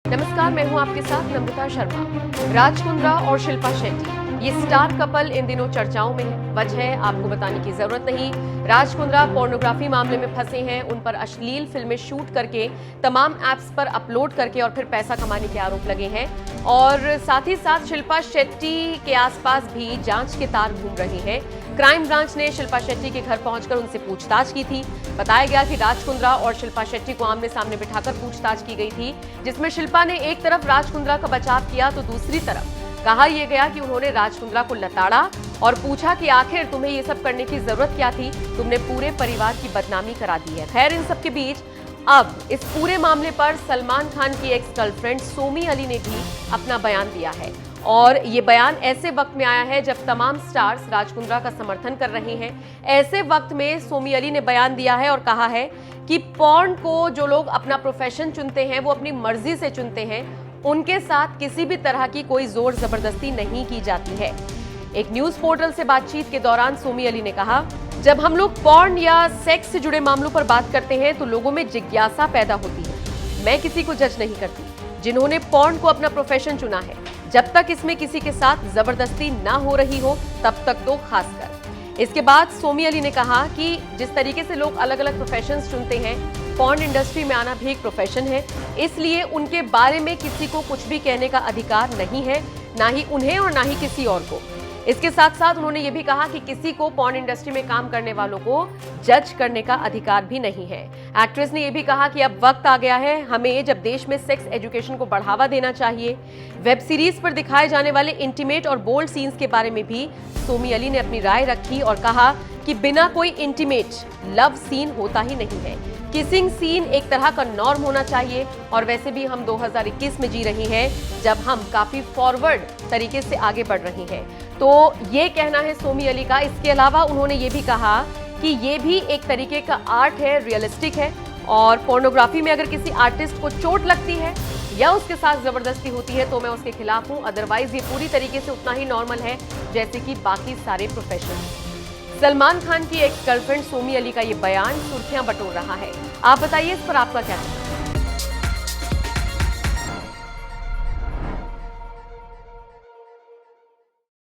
नमस्कार, मैं हूं आपके साथ नम्रता शर्मा। राज कुंद्रा और शिल्पा शेट्टी ये स्टार कपल इन दिनों चर्चाओं में है। वजह आपको बताने की जरूरत नहीं। राज कुंद्रा पोर्नोग्राफी मामले में फंसे हैं। उन पर अश्लील फिल्में शूट करके तमाम एप्स पर अपलोड करके और फिर पैसा कमाने के आरोप लगे हैं। और साथ ही साथ शिल्पा शेट्टी के आसपास भी जांच के तार घूम रहे हैं। क्राइम ब्रांच ने शिल्पा शेट्टी के घर पहुंचकर उनसे पूछताछ की थी। बताया गया कि राज कुंद्रा और शिल्पा शेट्टी को आमने सामने बिठाकर पूछताछ की गई थी, जिसमें शिल्पा ने एक तरफ राज कुंद्रा का बचाव किया तो दूसरी तरफ कहा यह गया कि उन्होंने राज कुंद्रा को लताड़ा और पूछा कि आखिर तुम्हें ये सब करने की जरूरत क्या थी, तुमने पूरे परिवार की बदनामी करा दी है। खैर, इन सब के बीच अब इस पूरे मामले पर सलमान खान की एक्स गर्लफ्रेंड सोमी अली ने भी अपना बयान दिया है। और ये बयान ऐसे वक्त में आया है जब तमाम स्टार्स राज कुंद्रा का समर्थन कर रहे हैं। ऐसे वक्त में सोमी अली ने बयान दिया है और कहा है कि पॉर्न को जो लोग अपना प्रोफेशन चुनते हैं वो अपनी मर्जी से चुनते हैं, उनके साथ किसी भी तरह की कोई जोर जबरदस्ती नहीं की जाती है। एक न्यूज पोर्टल से बातचीत के दौरान सोमी अली ने कहा, जब हम लोग पॉर्न या सेक्स से जुड़े मामलों पर बात करते हैं तो लोगों में जिज्ञासा पैदा होती है। मैं किसी को जज नहीं करती जिन्होंने पॉर्न को अपना प्रोफेशन चुना है। जब तक इसमें किसी के साथ जबरदस्ती ना हो रही हो तब तक तो खासकर। इसके बाद सोमी अली ने कहा कि जिस तरीके से लोग अलग अलग प्रोफेशंस चुनते हैं, पॉर्न इंडस्ट्री में आना भी एक प्रोफेशन है, इसलिए उनके बारे में किसी को कुछ भी कहने का अधिकार नहीं है, ना ही उन्हें और ना ही किसी और को। इसके साथ साथ उन्होंने ये भी कहा कि किसी को पॉर्न इंडस्ट्री में काम करने वालों को जज करने का अधिकार भी नहीं है। एक्ट्रेस ने यह भी कहा कि अब वक्त आ गया है हमें, जब देश में सेक्स एजुकेशन को बढ़ावा देना चाहिए। वेब सीरीज पर दिखाए जाने वाले इंटीमेट और बोल्ड सीन्स के बारे में भी सोमी अली ने अपनी राय रखी और कहा कि बिना कोई इंटीमेट लव सीन होता ही नहीं है। किसिंग सीन एक तरह का नॉर्म होना चाहिए। और वैसे भी हम 2021 में जी रही हैं, जब हम काफी फॉरवर्ड तरीके से आगे बढ़ रही हैं। तो ये कहना है सोमी अली का। इसके अलावा उन्होंने ये भी कहा कि ये भी एक तरीके का आर्ट है, रियलिस्टिक है, और पोर्नोग्राफी में अगर किसी आर्टिस्ट को चोट लगती है या उसके साथ जबरदस्ती होती है तो मैं उसके खिलाफ हूं, अदरवाइज ये पूरी तरीके से उतना ही नॉर्मल है जैसे कि बाकी सारे प्रोफेशन। सलमान खान की एक्स गर्लफ्रेंड सोमी अली का ये बयान सुर्खियां बटोर रहा है। आप बताइए इस पर आपका क्या कहना है?